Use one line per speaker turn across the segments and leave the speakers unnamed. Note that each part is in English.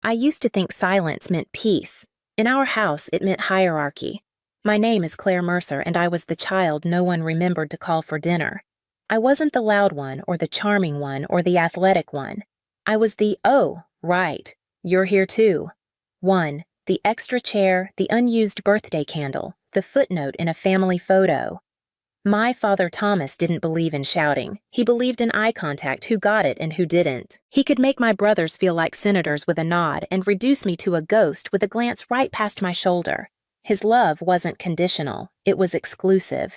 I used to think silence meant peace. In our house, it meant hierarchy. My name is Claire Mercer, and I was the child no one remembered to call for dinner. I wasn't the loud one, or the charming one, or the athletic one. I was the, oh, right, you're here too. One, the extra chair, the unused birthday candle, the footnote in a family photo. My father Thomas didn't believe in shouting. He believed in eye contact, who got it and who didn't. He could make my brothers feel like senators with a nod and reduce me to a ghost with a glance right past my shoulder. His love wasn't conditional, it was exclusive.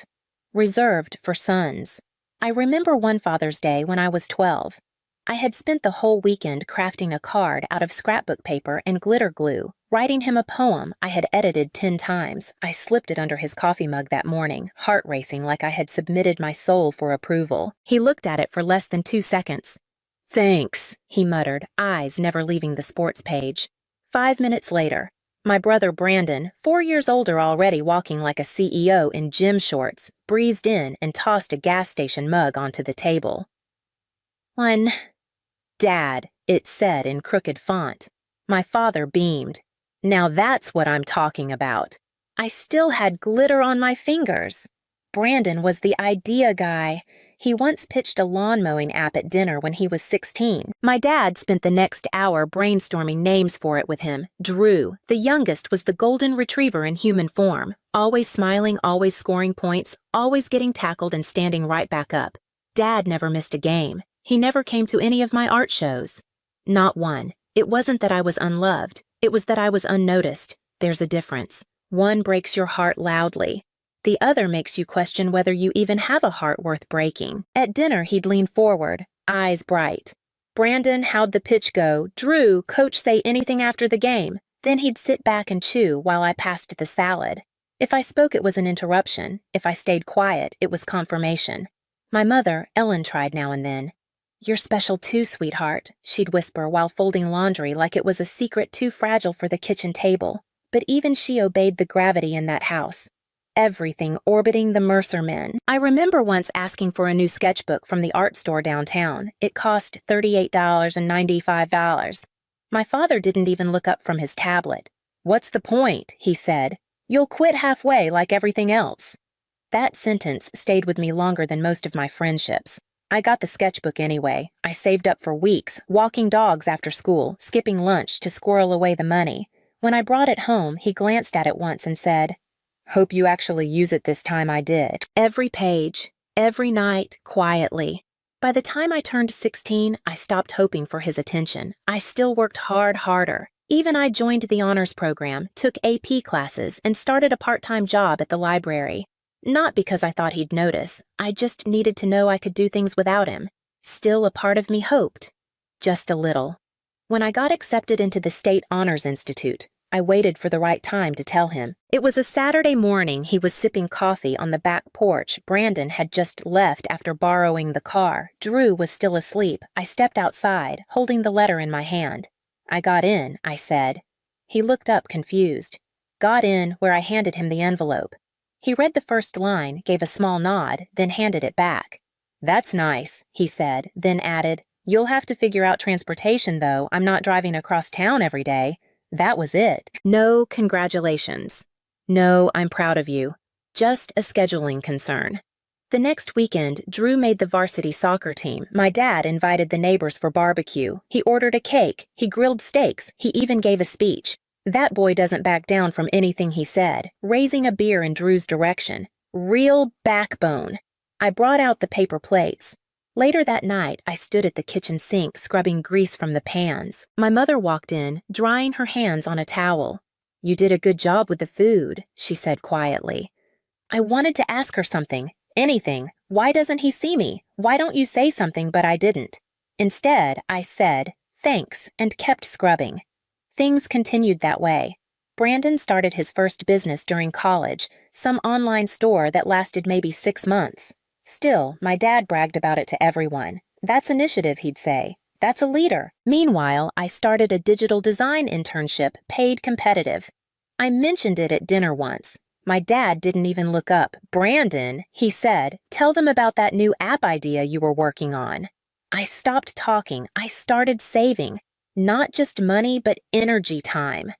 Reserved for sons. I remember one Father's Day when I was 12. I had spent the whole weekend crafting a card out of scrapbook paper and glitter glue, writing him a poem I had edited 10 times. I slipped it under his coffee mug that morning, heart racing like I had submitted my soul for approval. He looked at it for less than 2 seconds. "Thanks," he muttered, eyes never leaving the sports page. 5 minutes later, my brother Brandon, 4 years older already walking like a CEO in gym shorts, breezed in and tossed a gas station mug onto the table. "One, Dad," it said in crooked font. My father beamed. Now that's what I'm talking about. I still had glitter on my fingers. Brandon was the idea guy. He once pitched a lawn mowing app at dinner when he was 16. My dad spent the next hour brainstorming names for it with him. Drew, the youngest, was the golden retriever in human form. Always smiling, always scoring points, always getting tackled and standing right back up. Dad never missed a game. He never came to any of my art shows. Not one. It wasn't that I was unloved. It was that I was unnoticed. There's a difference. One breaks your heart loudly. The other makes you question whether you even have a heart worth breaking. At dinner, he'd lean forward, eyes bright. "Brandon, how'd the pitch go? Drew, coach say anything after the game?" Then he'd sit back and chew while I passed the salad. If I spoke, it was an interruption. If I stayed quiet, it was confirmation. My mother, Ellen, tried now and then. "You're special too, sweetheart," she'd whisper while folding laundry like it was a secret too fragile for the kitchen table. But even she obeyed the gravity in that house. Everything orbiting the Mercer men. I remember once asking for a new sketchbook from the art store downtown. It cost $38.95. My father didn't even look up from his tablet. "What's the point?" he said. "You'll quit halfway like everything else." That sentence stayed with me longer than most of my friendships. I got the sketchbook anyway. I saved up for weeks, walking dogs after school, skipping lunch to squirrel away the money. When I brought it home, he glanced at it once and said, "Hope you actually use it this time." I did. Every page, every night, quietly. By the time I turned 16, I stopped hoping for his attention. I still worked harder. Even I joined the honors program, took AP classes, and started a part-time job at the library. Not because I thought he'd notice. I just needed to know I could do things without him. Still, a part of me hoped. Just a little. When I got accepted into the State Honors Institute, I waited for the right time to tell him. It was a Saturday morning. He was sipping coffee on the back porch. Brandon had just left after borrowing the car. Drew was still asleep. I stepped outside, holding the letter in my hand. "I got in," I said. He looked up confused. Got in where I handed him the envelope. He read the first line, gave a small nod, then handed it back. "That's nice," he said, then added, "You'll have to figure out transportation, though. I'm not driving across town every day." That was it. No congratulations. No, I'm proud of you. Just a scheduling concern. The next weekend, Drew made the varsity soccer team. My dad invited the neighbors for barbecue. He ordered a cake. He grilled steaks. He even gave a speech. That boy doesn't back down from anything he said, raising a beer in Drew's direction. Real backbone. I brought out the paper plates. Later that night, I stood at the kitchen sink scrubbing grease from the pans. My mother walked in, drying her hands on a towel. "You did a good job with the food," she said quietly. I wanted to ask her something, anything. Why doesn't he see me? Why don't you say something? But I didn't. Instead, I said, "Thanks," and kept scrubbing. Things continued that way. Brandon started his first business during college, some online store that lasted maybe 6 months. Still, my dad bragged about it to everyone. "That's initiative," he'd say. "That's a leader." Meanwhile, I started a digital design internship, paid competitive. I mentioned it at dinner once. My dad didn't even look up. "Brandon," he said, "tell them about that new app idea you were working on." I stopped talking. I started saving. Not just money, but energy time.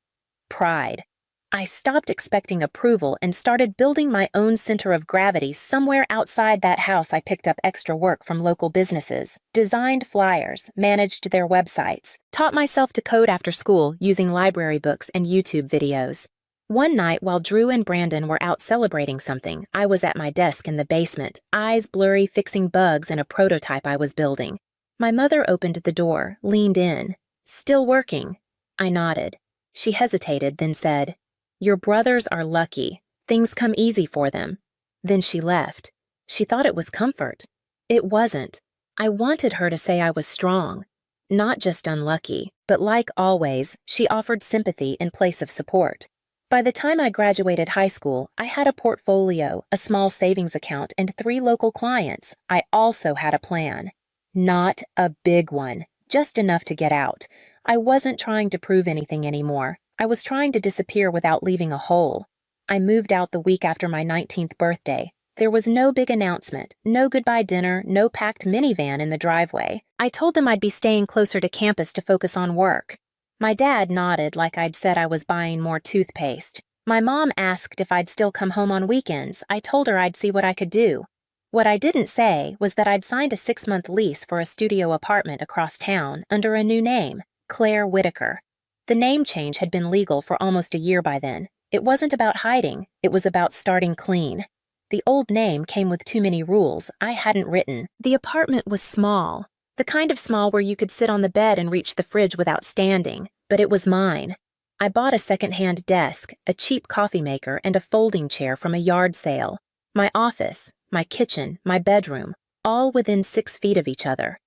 Pride. I stopped expecting approval and started building my own center of gravity somewhere outside that house. I picked up extra work from local businesses, designed flyers, managed their websites, taught myself to code after school using library books and YouTube videos. One night, while Drew and Brandon were out celebrating something, I was at my desk in the basement, eyes blurry, fixing bugs in a prototype I was building. My mother opened the door, leaned in. "Still working?" I nodded. She hesitated, then said, "Your brothers are lucky. Things come easy for them." Then she left. She thought it was comfort. It wasn't. I wanted her to say I was strong. Not just unlucky, but like always, she offered sympathy in place of support. By the time I graduated high school, I had a portfolio, a small savings account, and 3 local clients. I also had a plan. Not a big one, just enough to get out. I wasn't trying to prove anything anymore. I was trying to disappear without leaving a hole. I moved out the week after my 19th birthday. There was no big announcement, no goodbye dinner, no packed minivan in the driveway. I told them I'd be staying closer to campus to focus on work. My dad nodded like I'd said I was buying more toothpaste. My mom asked if I'd still come home on weekends. I told her I'd see what I could do. What I didn't say was that I'd signed a 6-month lease for a studio apartment across town under a new name, Claire Whitaker. The name change had been legal for almost a year by then. It wasn't about hiding, it was about starting clean. The old name came with too many rules I hadn't written. The apartment was small, the kind of small where you could sit on the bed and reach the fridge without standing, but it was mine. I bought a second-hand desk, a cheap coffee maker, and a folding chair from a yard sale. My office, my kitchen, my bedroom, all within 6 feet of each other.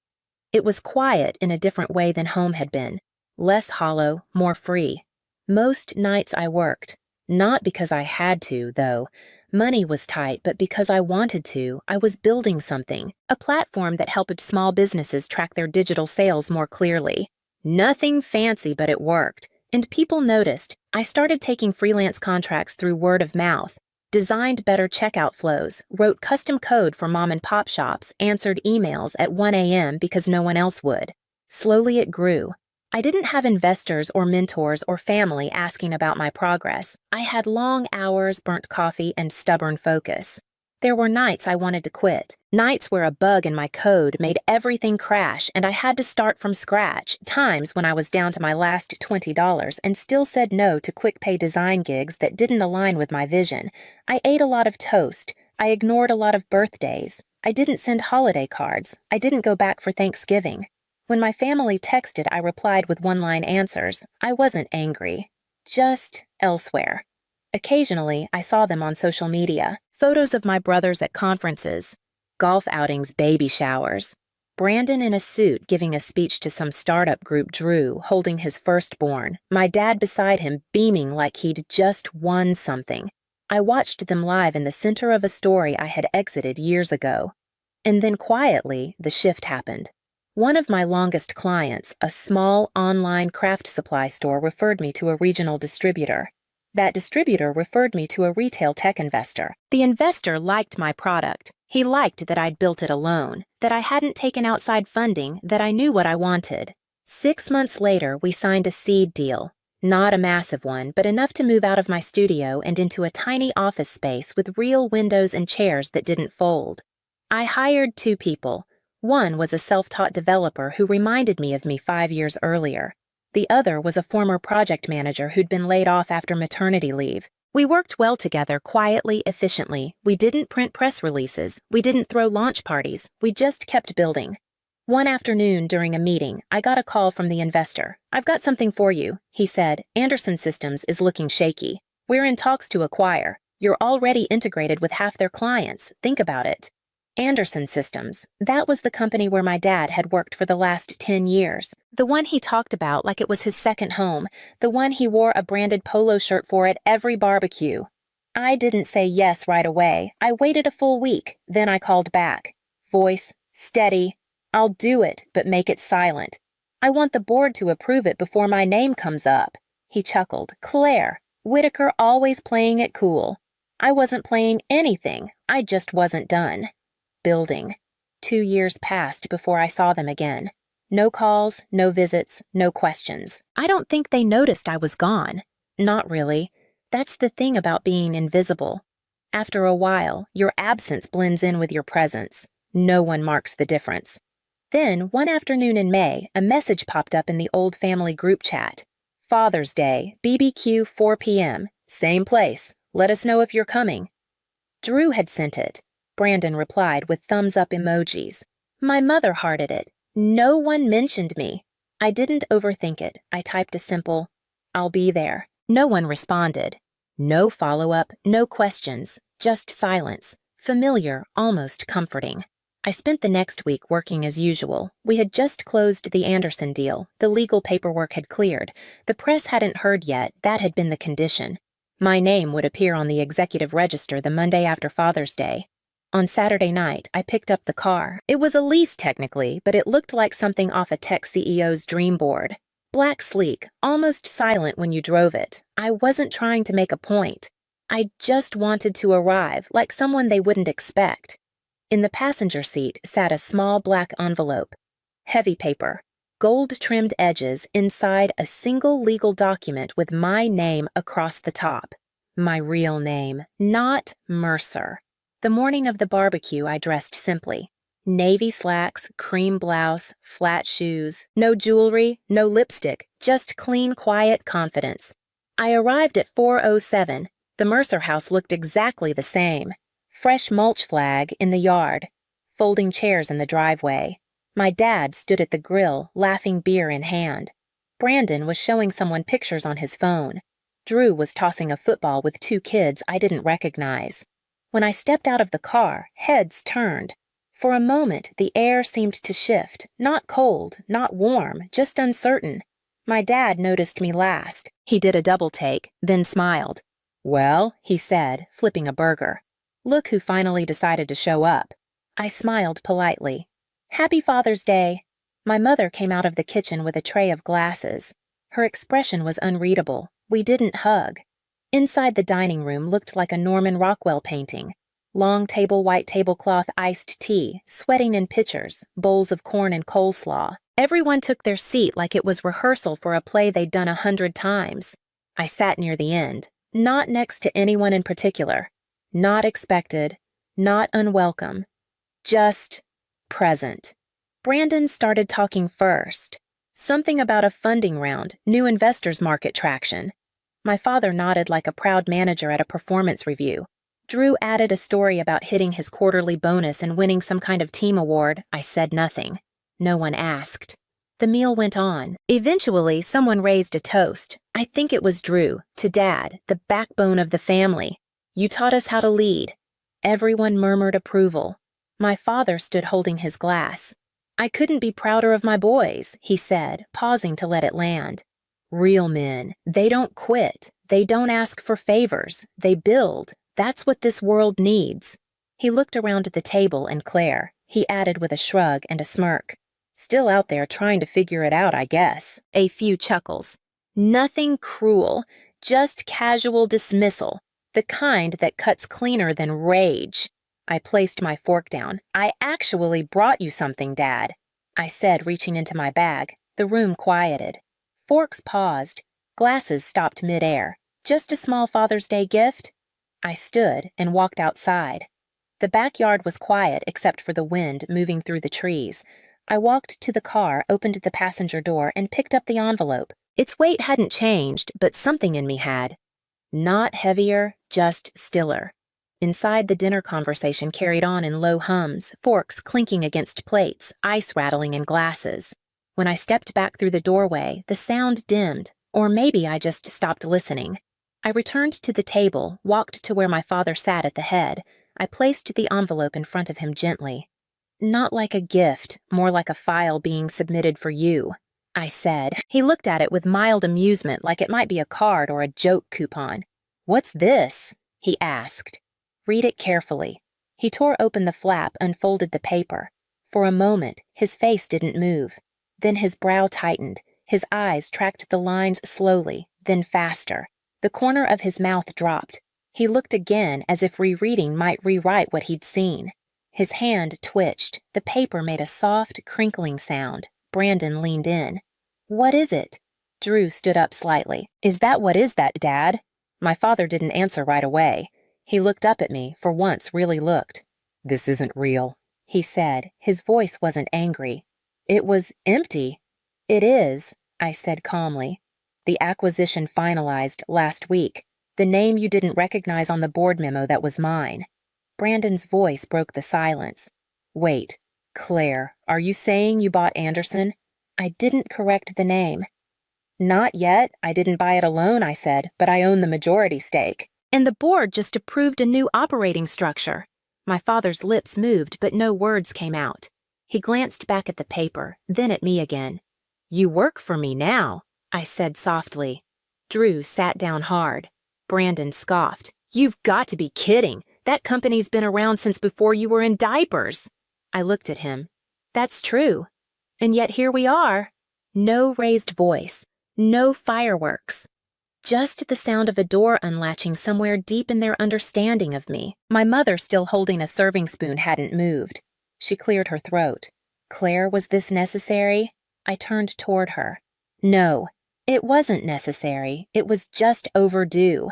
It was quiet in a different way than home had been. Less hollow, more free. Most nights I worked. Not because I had to, though. Money was tight, but because I wanted to. I was building something, a platform that helped small businesses track their digital sales more clearly. Nothing fancy, but it worked. And people noticed. I started taking freelance contracts through word of mouth, designed better checkout flows, wrote custom code for mom-and-pop shops, answered emails at 1 a.m. because no one else would. Slowly it grew. I didn't have investors or mentors or family asking about my progress. I had long hours, burnt coffee, and stubborn focus. There were nights I wanted to quit, nights where a bug in my code made everything crash and I had to start from scratch, times when I was down to my last $20 and still said no to quick-pay design gigs that didn't align with my vision. I ate a lot of toast. I ignored a lot of birthdays. I didn't send holiday cards. I didn't go back for Thanksgiving. When my family texted, I replied with one-line answers. I wasn't angry, just elsewhere. Occasionally, I saw them on social media. Photos of my brothers at conferences, golf outings, baby showers. Brandon in a suit giving a speech to some startup group, Drew holding his firstborn, my dad beside him beaming like he'd just won something. I watched them live in the center of a story I had exited years ago. And then quietly, the shift happened. One of my longest clients, a small online craft supply store, referred me to a regional distributor. That distributor referred me to a retail tech investor. The investor liked my product. He liked that I'd built it alone, that I hadn't taken outside funding, that I knew what I wanted. 6 months later, we signed a seed deal. Not a massive one, but enough to move out of my studio and into a tiny office space with real windows and chairs that didn't fold. I hired 2 people. One was a self-taught developer who reminded me of me 5 years earlier. The other was a former project manager who'd been laid off after maternity leave. We worked well together, quietly, efficiently. We didn't print press releases. We didn't throw launch parties. We just kept building. One afternoon during a meeting, I got a call from the investor. "I've got something for you," he said. "Anderson Systems is looking shaky. We're in talks to acquire. You're already integrated with half their clients. Think about it." Anderson Systems. That was the company where my dad had worked for the last 10 years. The one he talked about like it was his second home. The one he wore a branded polo shirt for at every barbecue. I didn't say yes right away. I waited a full week. Then I called back. Voice steady. "I'll do it, but make it silent. I want the board to approve it before my name comes up." He chuckled. "Claire, Whitaker always playing it cool." I wasn't playing anything. I just wasn't done. Building. 2 years passed before I saw them again. No calls, no visits, no questions. I don't think they noticed I was gone. Not really. That's the thing about being invisible. After a while, your absence blends in with your presence. No one marks the difference. Then, one afternoon in May, a message popped up in the old family group chat. Father's Day, BBQ 4 p.m., same place. Let us know if you're coming. Drew had sent it. Brandon replied with thumbs up emojis. My mother hearted it. No one mentioned me. I didn't overthink it. I typed a simple, I'll be there. No one responded. No follow-up, no questions, just silence. Familiar, almost comforting. I spent the next week working as usual. We had just closed the Anderson deal. The legal paperwork had cleared. The press hadn't heard yet. That had been the condition. My name would appear on the executive register the Monday after Father's Day. On Saturday night, I picked up the car. It was a lease technically, but it looked like something off a tech CEO's dream board. Black sleek, almost silent when you drove it. I wasn't trying to make a point. I just wanted to arrive, like someone they wouldn't expect. In the passenger seat sat a small black envelope. Heavy paper, gold-trimmed edges inside a single legal document with my name across the top. My real name, not Mercer. The morning of the barbecue, I dressed simply. Navy slacks, cream blouse, flat shoes, no jewelry, no lipstick, just clean, quiet confidence. I arrived at 4:07. The Mercer house looked exactly the same. Fresh mulch flag in the yard, folding chairs in the driveway. My dad stood at the grill, laughing beer in hand. Brandon was showing someone pictures on his phone. Drew was tossing a football with two kids I didn't recognize. When I stepped out of the car, heads turned. For a moment, the air seemed to shift, not cold, not warm, just uncertain. My dad noticed me last. He did a double take, then smiled. Well, he said, flipping a burger. Look who finally decided to show up. I smiled politely. Happy Father's Day. My mother came out of the kitchen with a tray of glasses. Her expression was unreadable. We didn't hug. Inside the dining room looked like a Norman Rockwell painting. Long table white tablecloth iced tea, sweating in pitchers, bowls of corn and coleslaw. Everyone took their seat like it was rehearsal for a play they'd done 100 times. I sat near the end, not next to anyone in particular. Not expected, not unwelcome. Just present. Brandon started talking first. Something about a funding round, new investors market traction. My father nodded like a proud manager at a performance review. Drew added a story about hitting his quarterly bonus and winning some kind of team award. I said nothing. No one asked. The meal went on. Eventually, someone raised a toast. I think it was Drew, to Dad, the backbone of the family. You taught us how to lead. Everyone murmured approval. My father stood holding his glass. I couldn't be prouder of my boys, he said, pausing to let it land. Real men, they don't quit. They don't ask for favors. They build. That's what this world needs. He looked around at the table and Claire. He added with a shrug and a smirk. Still out there trying to figure it out, I guess. A few chuckles. Nothing cruel, just casual dismissal. The kind that cuts cleaner than rage. I placed my fork down. I actually brought you something, Dad, I said, reaching into my bag. The room quieted. Forks paused. Glasses stopped midair. Just a small Father's Day gift? I stood and walked outside. The backyard was quiet except for the wind moving through the trees. I walked to the car, opened the passenger door, and picked up the envelope. Its weight hadn't changed, but something in me had. Not heavier, just stiller. Inside, the dinner conversation carried on in low hums, forks clinking against plates, ice rattling in glasses. When I stepped back through the doorway, the sound dimmed, or maybe I just stopped listening. I returned to the table, walked to where my father sat at the head. I placed the envelope in front of him gently. Not like a gift, more like a file being submitted for you, I said. He looked at it with mild amusement like it might be a card or a joke coupon. What's this? He asked. Read it carefully. He tore open the flap, unfolded the paper. For a moment, his face didn't move. Then his brow tightened. His eyes tracked the lines slowly, then faster. The corner of his mouth dropped. He looked again as if rereading might rewrite what he'd seen. His hand twitched. The paper made a soft, crinkling sound. Brandon leaned in. "What is it?" Drew stood up slightly. "Is that what is that, Dad?" My father didn't answer right away. He looked up at me, for once really looked. "This isn't real," he said. His voice wasn't angry. It was empty. "It is," I said calmly. "The acquisition finalized last week. The name you didn't recognize on the board memo that was mine." Brandon's voice broke the silence. "Wait, Claire, are you saying you bought Anderson?" I didn't correct the name. "Not yet. I didn't buy it alone," I said, "but I own the majority stake. And the board just approved a new operating structure." My father's lips moved, but no words came out. He glanced back at the paper, then at me again. "You work for me now," I said softly. Drew sat down hard. Brandon scoffed. "You've got to be kidding. That company's been around since before you were in diapers." I looked at him. "That's true. And yet here we are." No raised voice. No fireworks. Just the sound of a door unlatching somewhere deep in their understanding of me. My mother, still holding a serving spoon, hadn't moved. She cleared her throat. "Claire, was this necessary?" I turned toward her. "No, it wasn't necessary. It was just overdue."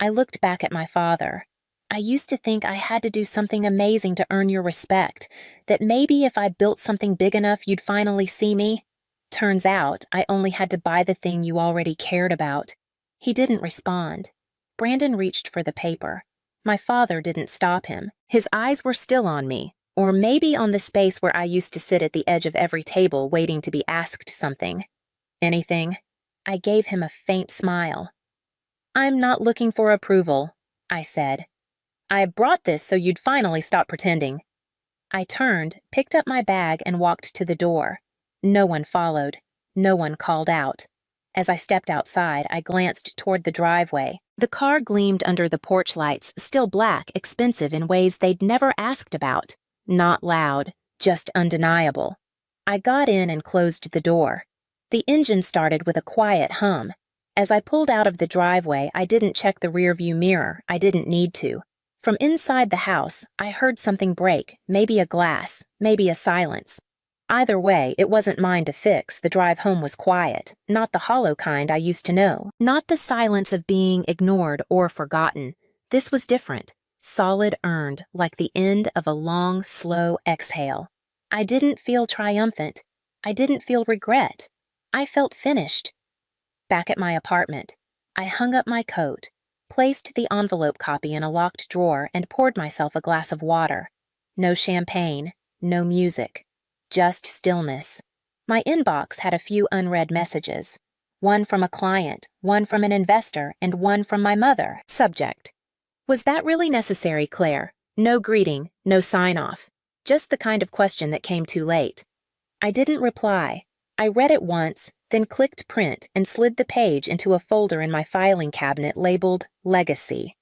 I looked back at my father. "I used to think I had to do something amazing to earn your respect, that maybe if I built something big enough you'd finally see me. Turns out I only had to buy the thing you already cared about." He didn't respond. Brandon reached for the paper. My father didn't stop him. His eyes were still on me, or maybe on the space where I used to sit at the edge of every table waiting to be asked something. "Anything?" I gave him a faint smile. "I'm not looking for approval," I said. "I brought this so you'd finally stop pretending." I turned, picked up my bag, and walked to the door. No one followed. No one called out. As I stepped outside, I glanced toward the driveway. The car gleamed under the porch lights, still black, expensive in ways they'd never asked about. Not loud, just undeniable. I got in and closed the door. The engine started with a quiet hum. As I pulled out of the driveway, I didn't check the rearview mirror. I didn't need to. From inside the house, I heard something break, maybe a glass, maybe a silence. Either way, it wasn't mine to fix. The drive home was quiet, not the hollow kind I used to know, not the silence of being ignored or forgotten. This was different, solid, earned, like the end of a long, slow exhale. I didn't feel triumphant. I didn't feel regret. I felt finished. Back at my apartment, I hung up my coat, placed the envelope copy in a locked drawer, and poured myself a glass of water. No champagne, no music. Just stillness. My inbox had a few unread messages. One from a client, one from an investor, and one from my mother. Subject: "Was that really necessary, Claire?" No greeting, no sign-off. Just the kind of question that came too late. I didn't reply. I read it once, then clicked print and slid the page into a folder in my filing cabinet labeled Legacy.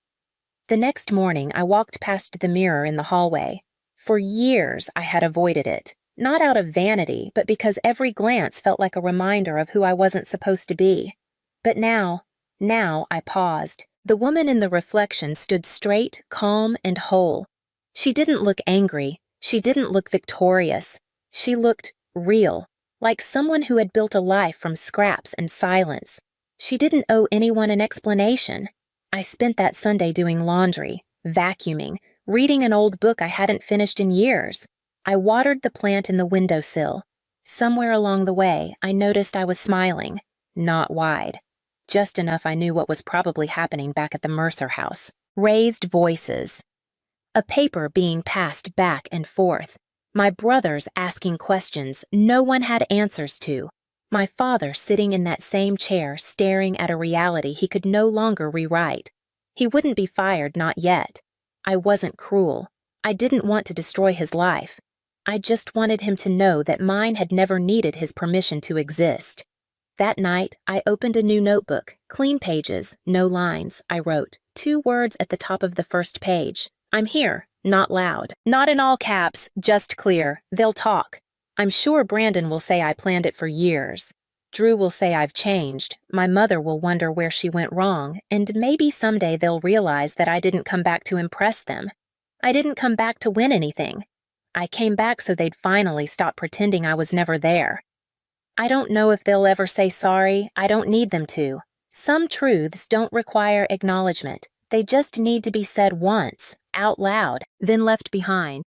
The next morning, I walked past the mirror in the hallway. For years, I had avoided it. Not out of vanity, but because every glance felt like a reminder of who I wasn't supposed to be. But now I paused. The woman in the reflection stood straight, calm, and whole. She didn't look angry. She didn't look victorious. She looked real, like someone who had built a life from scraps and silence. She didn't owe anyone an explanation. I spent that Sunday doing laundry, vacuuming, reading an old book I hadn't finished in years. I watered the plant in the windowsill. Somewhere along the way, I noticed I was smiling, not wide. Just enough I knew what was probably happening back at the Mercer house. Raised voices. A paper being passed back and forth. My brothers asking questions no one had answers to. My father sitting in that same chair staring at a reality he could no longer rewrite. He wouldn't be fired, not yet. I wasn't cruel. I didn't want to destroy his life. I just wanted him to know that mine had never needed his permission to exist. That night, I opened a new notebook, clean pages, no lines. I wrote 2 words at the top of the first page. "I'm here," not loud. Not in all caps, just clear. They'll talk. I'm sure Brandon will say I planned it for years. Drew will say I've changed. My mother will wonder where she went wrong, and maybe someday they'll realize that I didn't come back to impress them. I didn't come back to win anything. I came back so they'd finally stop pretending I was never there. I don't know if they'll ever say sorry. I don't need them to. Some truths don't require acknowledgement. They just need to be said once, out loud, then left behind.